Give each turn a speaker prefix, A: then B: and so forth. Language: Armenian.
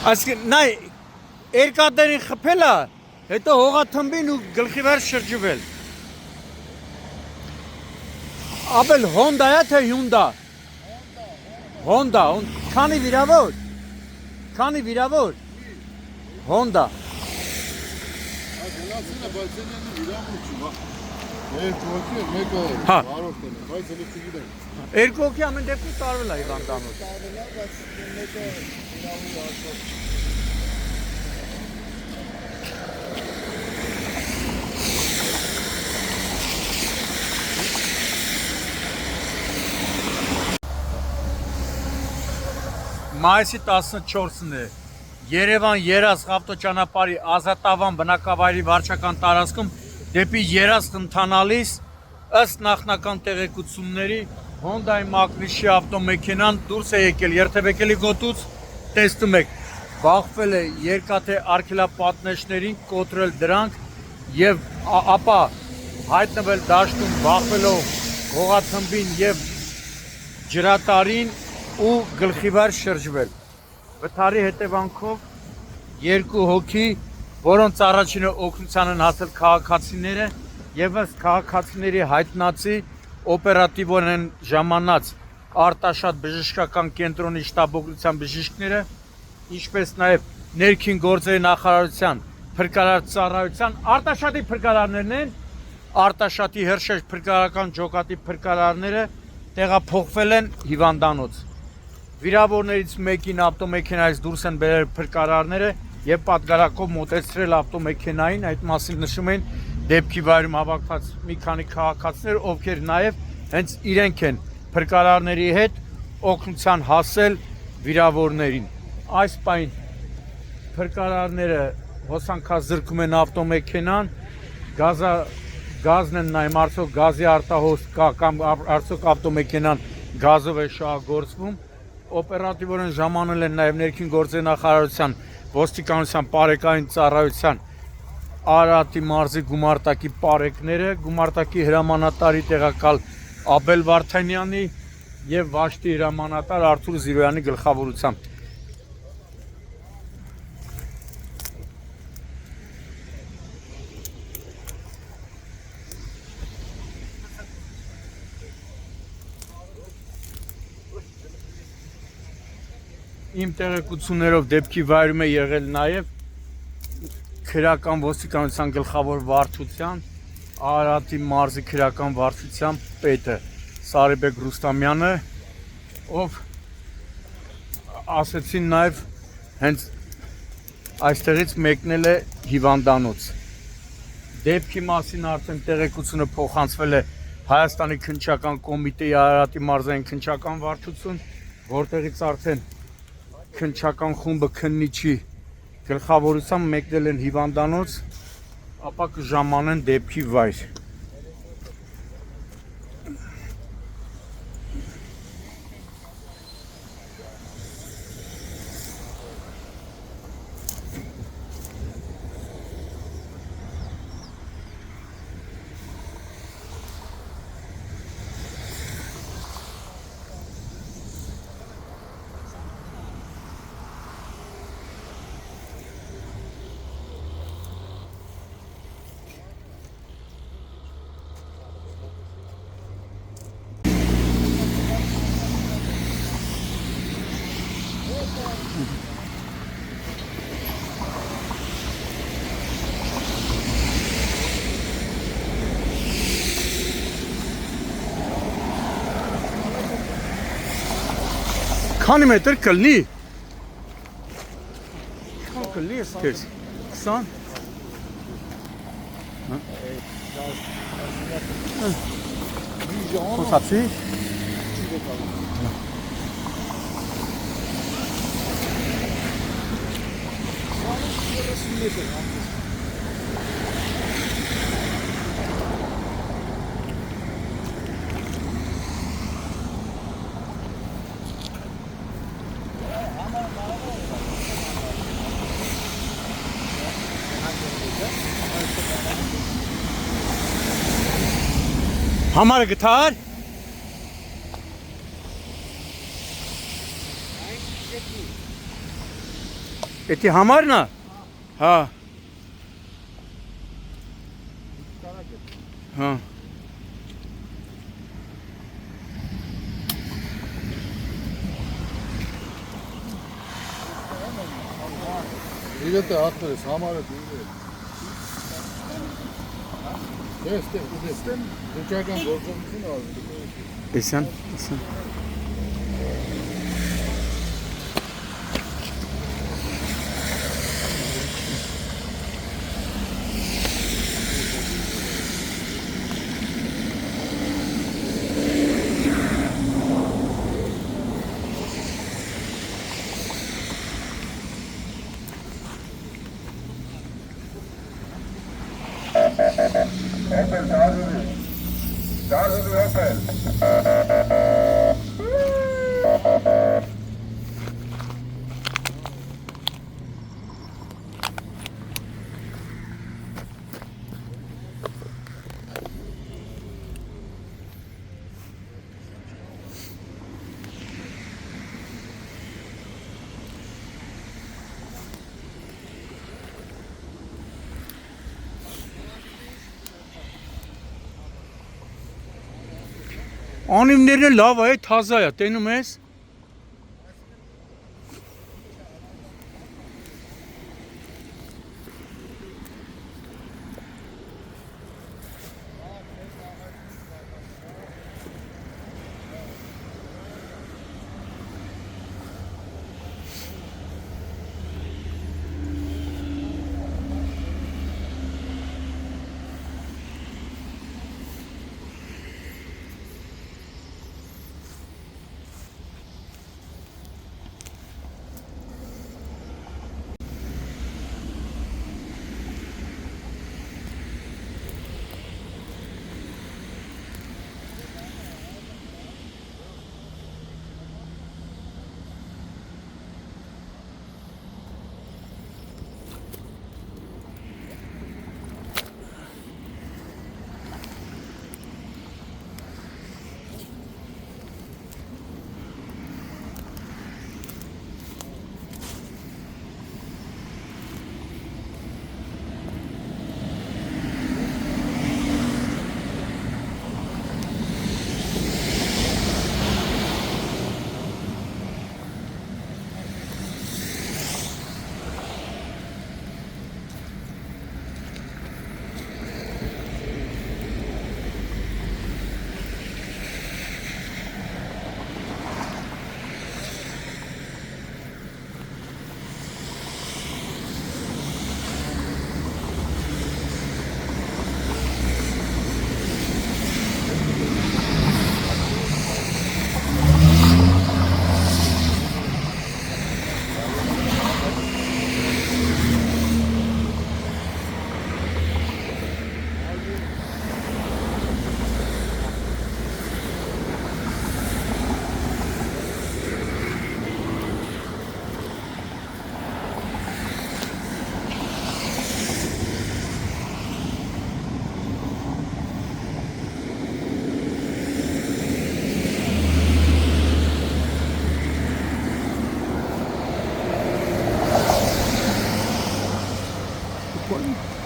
A: Այսինքն նայ երկաթերին խփել է, հետո հողաթմբին ու գլխի վրա շրջվել։ Ապել Հոնդա է թե Հյունդա։ Հոնդա, քանի վիրավոր։ Քանի վիրավոր։ Հոնդա։
B: Գնացինը բայց այնի վիրավոր չի, երկու հոգի մեկը վարորդն է, բայց էլ չգիտեմ։
A: Երկու հոգի ամեն դեպքում տարվել է հիվանդանոց։
B: Տարվել է, բայց մեկը վիրավոր ասած։
A: Մայիսի 14-ն է Երևան Երազք ավտոճանապարհի Ազատավան բնակավայրի վարչական տարածքում դեպի Երազք ընթանալիս ըստ նախնական տեղեկությունների Հոնդայի Մակնիշի ավտոմեքենան դուրս է եկել երթևեկելի գոտուց, տեսնում եք, բախվել է երկաթե արգելապատնեշներին, կոտրել դրանք եւ ապա հայտնվել դաշտում բախվելով հողաթմբին եւ ջրատարին ու գլխի վրա շրջվել։ Վթարի հետևանքով երկու հոգի, որոնց առաջինը օգնության են հասել քաղաքացիները եւ ըստ քաղաքացիների հայտնածի օպերատիվորեն ժամանած արտաշատ բժշկական կենտրոնի շտաբօգնության բժիշկները, ինչպես նաեւ ներքին գործերի նախարարության փրկարար ծառայության արտաշատի փրկարարներն են, արտաշատի հրշեջ փրկարարական ջոկատի փրկարարները տեղափոխվել են հիվանդանոց։ Վիրավորներից մեկին ավտոմեքենայից դուրս են բերել փրկարարները եւ պատգարակով մոտեցրել ավտոմեքենային, այդ մասին նշում են դեպքի վայրում հավաքված մի քանի քաղաքացիներ, ովքեր նաեւ հենց իրենք են փրկարարների հետ օգնության հասել վիրավորներին։ Այս պայն փրկարարները հոսանքազրկում են ավտոմեքենան, գազն են նայում, արդյոք գազի արտահոս կա կամ արդյոք ավտոմեքենան գազով է շահագործվում։ Օպերատիվորեն ժամանել են նաև ներքին գործերի նախարարության ոստիկանության բարեկային ծառայության Արարատի մարզի գումարտակի պարեկները, գումարտակի հրամանատարի տեղակալ Աբել Վարդանյանի եւ Վաշտի հրամանատար Արթուր Զիրոյանի գլխավորությամբ։ Իմ տեղեկություններով դեպքի վայրում է եղել նաև քրական ոստիկանության գլխավոր վարչության Արարատի մարզի քրական վարչության պետը Սարիբեկ Ռուստամյանը, ով ասեցին նաև հենց այստեղից մեկնել է հիվանդանոց։ Դեպքի մասին արդեն տեղեկությունը փոխանցվել է Հայաստանի քննչական կոմիտեի Արարատի մարզային քննչական վարչություն, որտեղից արդեն քննչական խումբը քննիչի գլխավորությամբ մեկնել են հիվանդանոց, ապա կժամանեն դեպքի վայր։ Քանի մետր կլինի։ Քան կլինի էսպես։ 20։ Խոսացի։ Համարը գտար։ Էդի համարն է։ Հա։ Հա։
B: Իրետ է հատվես, համարը դուրը։ Ստեմ, դուչական գործողություն արվում։
A: Էսյան։
C: Opel Gazeli Opel.
A: Անիմներն լավ է, թազա է, տենում ես։
B: Ալի